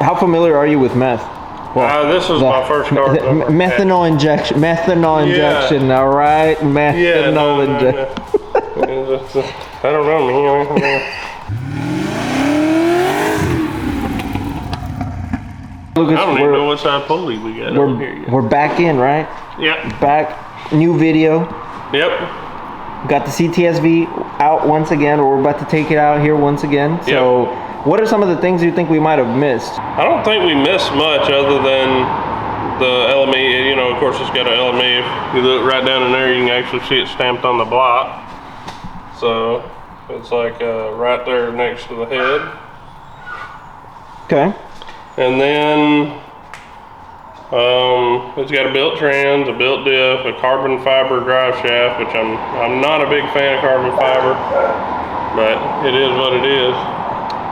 How familiar are you with meth? This was my first car. Methanol injection. Methanol injection. All right. Methanol injection. I don't know, man. Lucas, I don't even know what side pulley we got over here yet. We're back in, right? Yep. Back. New video. Yep. Got the CTSV out once again, or we're about to take it out here once again. So, what are some of the things you think we might have missed? I don't think we missed much other than the LME. You know, of course, it's got an LME. If you look right down in there, you can actually see it stamped on the block. So, it's like right there next to the head. Okay. And then it's got a built trans, a built diff, a carbon fiber drive shaft, which I'm not a big fan of carbon fiber, but it is what it is.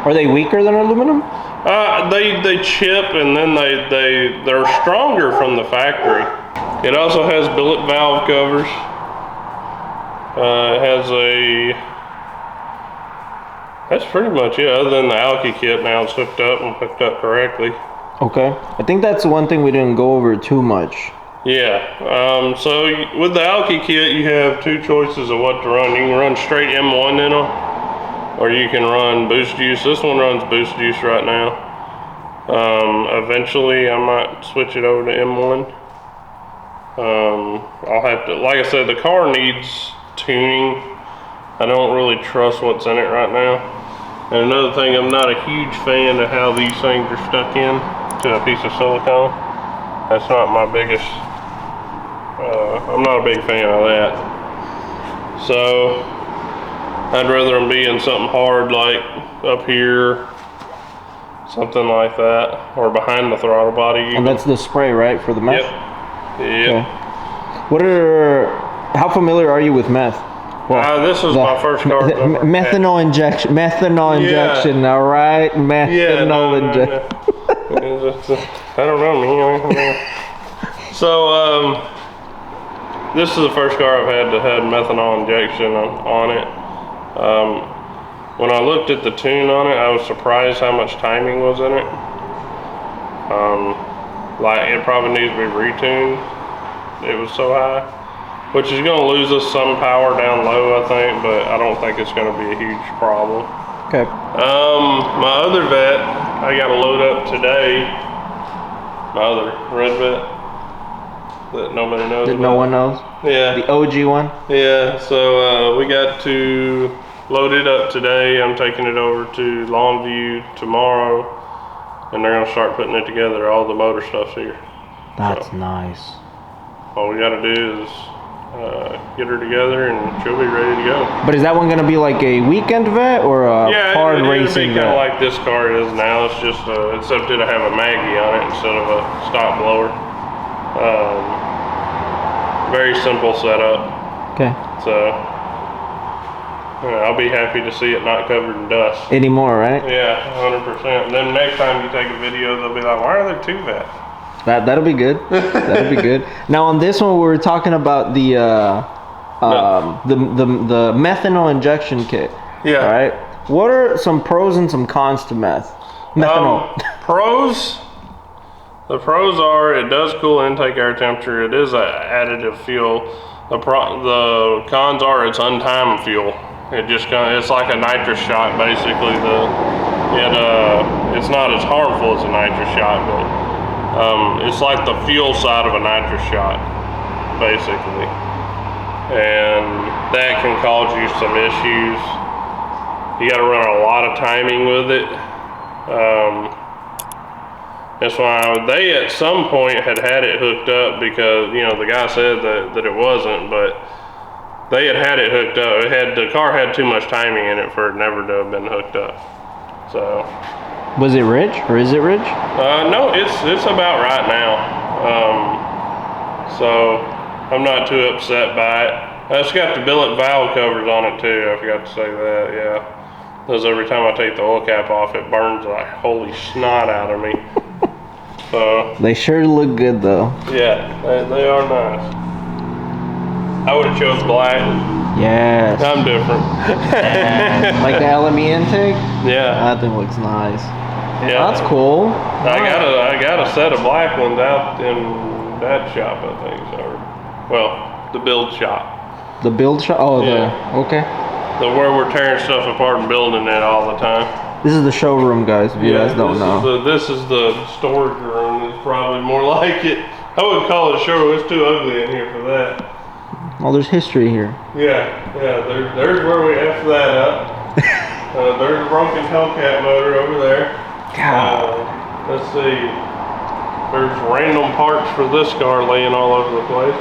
Are they weaker than aluminum? They chip, and then they're stronger from the factory. It also has billet valve covers. It has that's pretty much it, other than the Alky kit. Now it's hooked up and hooked up correctly. Okay. I think that's the one thing we didn't go over too much. Yeah. So with the Alky kit, you have two choices of what to run. You can run straight M1 in them, or you can run boost juice. This one runs boost juice right now. Eventually, I might switch it over to M1. I'll have to, like I said, the car needs tuning. I don't really trust what's in it right now. And another thing, I'm not a huge fan of how these things are stuck in to a piece of silicone. That's not my biggest, I'm not a big fan of that. So, I'd rather them be in something hard like up here, something like that, or behind the throttle body even. And that's the spray, right, for the meth? Yep. Okay. How familiar are you with meth? This was my first car. Methanol injection. Methanol injection. All right. Methanol injection. I don't know, man. So, this is the first car I've had that had methanol injection on it. When I looked at the tune on it, I was surprised how much timing was in it. Like, it probably needs to be retuned. It was so high. Which is going to lose us some power down low, I think, but I don't think it's going to be a huge problem. Okay. My other vet, I got to load up today. My other red vet that nobody knows about. No one knows? Yeah. The OG one? Yeah, so we got to load it up today. I'm taking it over to Longview tomorrow, and they're going to start putting it together. All the motor stuff's here. That's nice. All we got to do is get her together and she'll be ready to go. But is that one going to be like a weekend vet or a hard racing vet? Yeah, kind of like this car is now. It's just, except it'll have a Maggie on it instead of a stock blower. Very simple setup. Okay. So, I'll be happy to see it not covered in dust. Anymore, right? Yeah, 100%. And then next time you take a video, they'll be like, why are there two vets? That'll be good. That'll be good. Now on this one, we were talking about the methanol injection kit. Yeah. All right. What are some pros and some cons to methanol? The pros are it does cool intake air temperature. It is an additive fuel. The cons are it's untimed fuel. It's like a nitrous shot basically. It's not as harmful as a nitrous shot, but it's like the fuel side of a nitrous shot, basically. And that can cause you some issues. You got to run a lot of timing with it. That's why they at some point had it hooked up because, the guy said that it wasn't, but they had it hooked up. The car had too much timing in it for it never to have been hooked up. So. Was it rich, or is it rich? No, it's about right now. So I'm not too upset by it. It's got the billet valve covers on it too. I forgot to say that. Yeah, because every time I take the oil cap off, it burns like holy snot out of me. So they sure look good though. Yeah, they are nice. I would have chose black. Yes. I'm different. Like the LME intake? Yeah. That thing looks nice. Yeah. That's cool. I got a set of black ones out in that shop, I think. So, well, the build shop. The build shop? Oh, Yeah. okay. Where we're tearing stuff apart and building it all the time. This is the showroom, guys, if you guys don't know. This is the storage room. It's probably more like it. I wouldn't call it a showroom. It's too ugly in here for that. Oh, there's history here. Yeah. There's where we F that up. There's a broken Hellcat motor over there. God. Let's see. There's random parts for this car laying all over the place.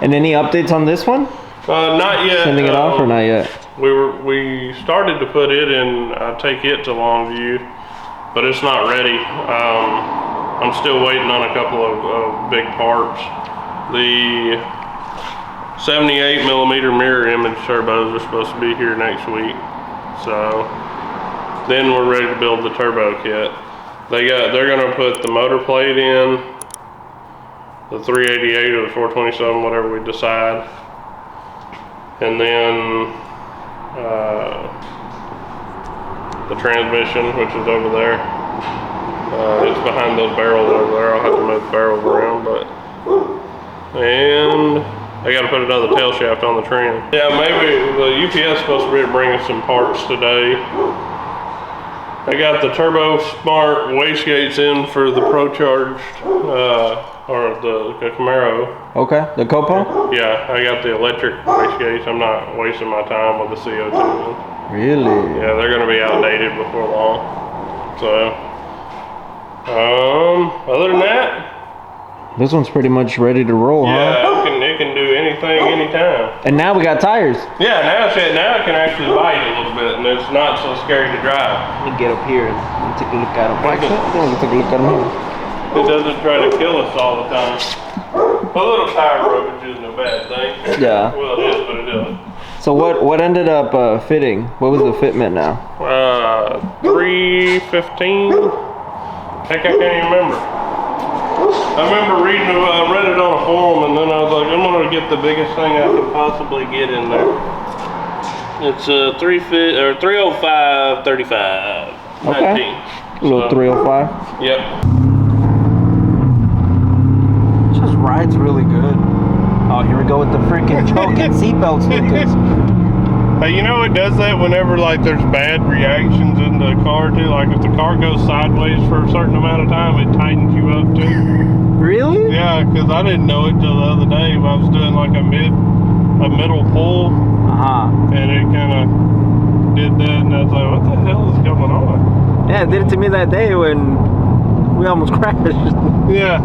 And any updates on this one? Not yet. Sending it off or not yet? We started to put it in. Take it to Longview, but it's not ready. I'm still waiting on a couple of big parts. The 78 millimeter mirror image turbos are supposed to be here next week. So then we're ready to build the turbo kit. They're gonna put the motor plate in, the 388 or the 427, whatever we decide. And then the transmission, which is over there. It's behind those barrels over there. I'll have to move the barrels around, and I got to put another tail shaft on the trim. Yeah, maybe the UPS is supposed to be bringing some parts today. I got the Turbo Smart wastegates in for the ProCharged, or the Camaro. Okay, the Copo? Yeah, I got the electric wastegates. I'm not wasting my time with the CO2. Really? Yeah, they're going to be outdated before long. So, other than that, this one's pretty much ready to roll, huh? yeah, it can do anything, anytime. And now we got tires. Yeah, now it can actually bite a little bit, and it's not so scary to drive. Let me get up here and take a look at them. Actually, I think we can take a look at them here. It doesn't try to kill us all the time. A little tire rubbage isn't a bad thing. Yeah. Well, it is, but it doesn't. So what ended up fitting? What was the fitment now? 315. Heck, I can't even remember. I remember read it on a forum, and then I was like, I'm gonna get the biggest thing I can possibly get in there. It's 305/35. Okay. 19. A little 305. Yep. Just rides really good. Oh, here we go with the freaking choking seatbelts, Lucas. Hey, you know it does that whenever like there's bad reactions in the car too. Like if the car goes sideways for a certain amount of time, it tightens you up too. Really? Yeah, because I didn't know it till the other day. I was doing like a middle pull, and it kind of did that, and I was like, what the hell is going on? Yeah, it did it to me that day when we almost crashed. Yeah,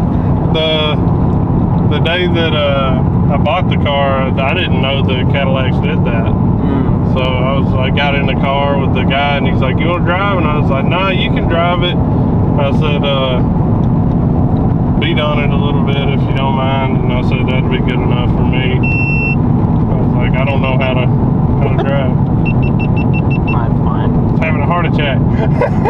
the day that I bought the car, I didn't know the Cadillacs did that. So I got in the car with the guy, and he's like, you want to drive? And I was like, nah, you can drive it. I said, beat on it a little bit if you don't mind. And I said, that'd be good enough for me. I was like, I don't know how to drive. Mine's fine. It's having a heart attack.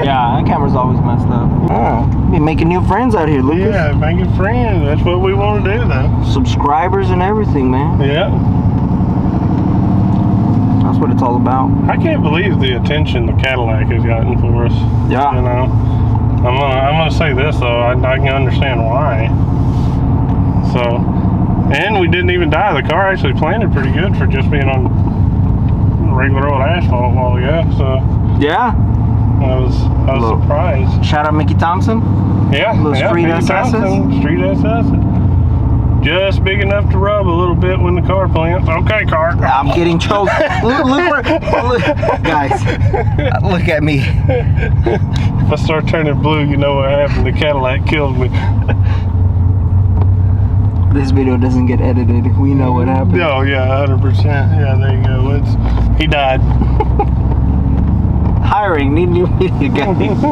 Yeah, that camera's always messed up. Oh, be making new friends out here, Lucas. Yeah, making friends. That's what we want to do, though. Subscribers and everything, man. Yeah. That's what it's all about. I can't believe the attention the Cadillac has gotten for us. Yeah. You know, I'm gonna say this though. I can understand why. So, and we didn't even die. The car actually planted pretty good for just being on regular old asphalt a while ago. So Yeah. I was surprised. Shout out Mickey Thompson. Yeah. Little street Mickey SS. Thompson, Street SS. Just big enough to rub a little bit when the car plants. Okay, car. I'm getting choked. look, guys, look at me. If I start turning blue, you know what happened. The Cadillac killed me. This video doesn't get edited. We know what happened. Oh yeah, 100%. Yeah, there you go. He died. Hiring, need new video guys.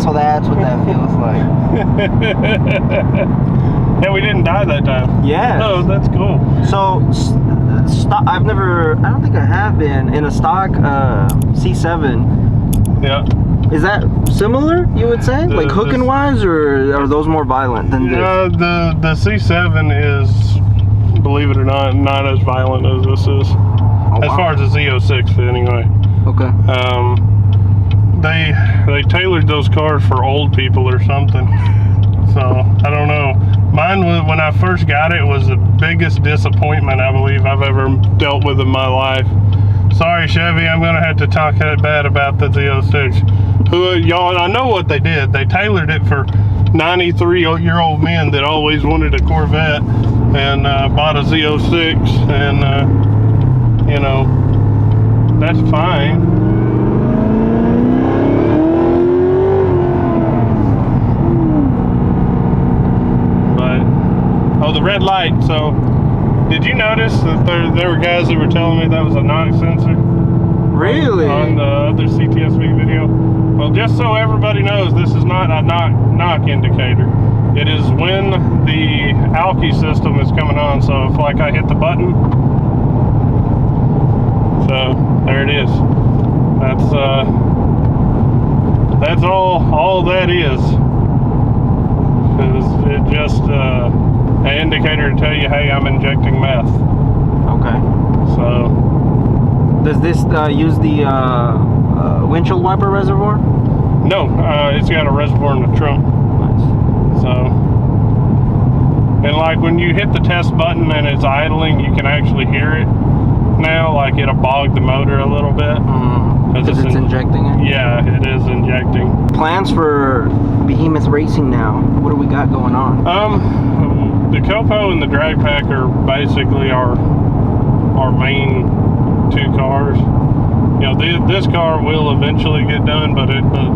So that's what that feels like. Yeah, we didn't die that time. Yeah. Oh, that's cool. So, I don't think I have been in a stock C7. Yeah. Is that similar, you would say? Like hooking wise, or are those more violent than this? The C7 is, believe it or not as violent as this is. As far as the Z06 anyway. Okay. They tailored those cars for old people or something. So I don't know. Mine was, when I first got it, was the biggest disappointment I believe I've ever dealt with in my life. Sorry, Chevy, I'm gonna have to talk bad about the Z06. Who, y'all, I know what they did. They tailored it for 93-year-old men that always wanted a Corvette and bought a Z06, and you know, that's fine. But, oh, the red light. So, did you notice that there were guys that were telling me that was a knock sensor? Really? On the other CTSV video? Well, just so everybody knows, this is not a knock indicator. It is when the alky system is coming on. So if like I hit the button, so there it is. That's all that is. It just an indicator to tell you, hey, I'm injecting meth. Okay. So does this use the windshield wiper reservoir? no, it's got a reservoir in the trunk. Nice. So, and like when you hit the test button and it's idling, you can actually hear it now. Like it'll bog the motor a little bit. Because it's injecting it? Yeah, it is injecting. Plans for Behemoth Racing now? What do we got going on? The Copo and the Drag Pack are basically our main two cars. You know, this car will eventually get done, but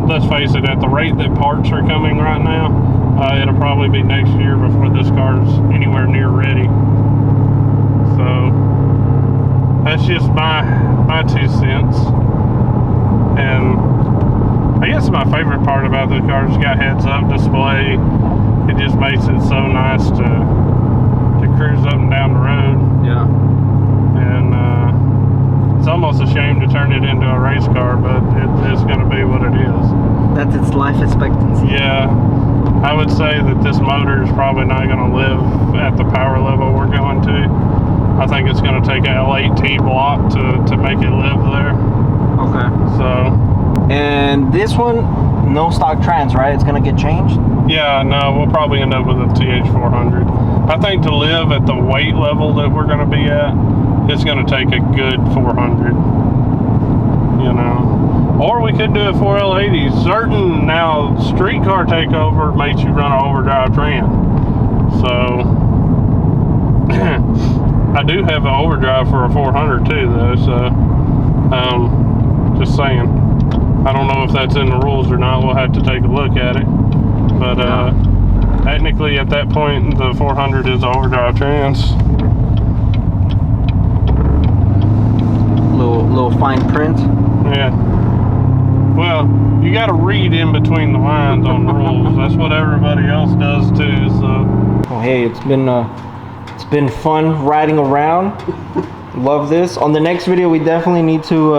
let's face it, at the rate that parts are coming right now, it'll probably be next year before this car's anywhere near ready. So that's just my 2 cents. And I guess my favorite part about this car is it's got heads-up display. It just makes it so nice to cruise up and down the road. Yeah. And it's almost a shame to turn it into a race car, but it's going to be what it is. That's its life expectancy. Yeah, I would say that this motor is probably not going to live at the power level we're going to. I think it's going to take a L8T block to make it live there. Okay. So. And this one, no stock trans, right? It's going to get changed? Yeah, no, we'll probably end up with a TH400. I think to live at the weight level that we're going to be at, it's going to take a good 400, you know. Or we could do a 4L80. Certain now streetcar takeover makes you run an overdrive tram. So I do have an overdrive for a 400 too, though. So just saying. I don't know if that's in the rules or not. We'll have to take a look at it. But technically, at that point, the 400 is overdrive trans. Little fine print. Yeah. Well, you got to read in between the lines on the rules. That's what everybody else does too. So. Well, hey, it's been fun riding around. Love this. On the next video, we definitely need to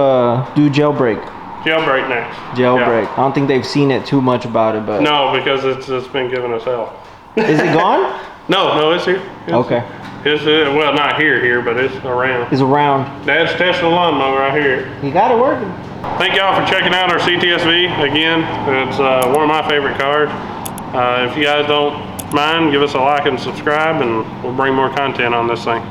do jailbreak. Jailbreak next. Jailbreak. Yeah. I don't think they've seen it too much about it, but no, because it's been giving us hell. Is it gone? No, it's here. Okay. It's well, not here, but it's around. It's around. Dad's testing the lawnmower right here. You got it working. Thank y'all for checking out our CTSV. Again, it's one of my favorite cars. If you guys don't mind, give us a like and subscribe, and we'll bring more content on this thing.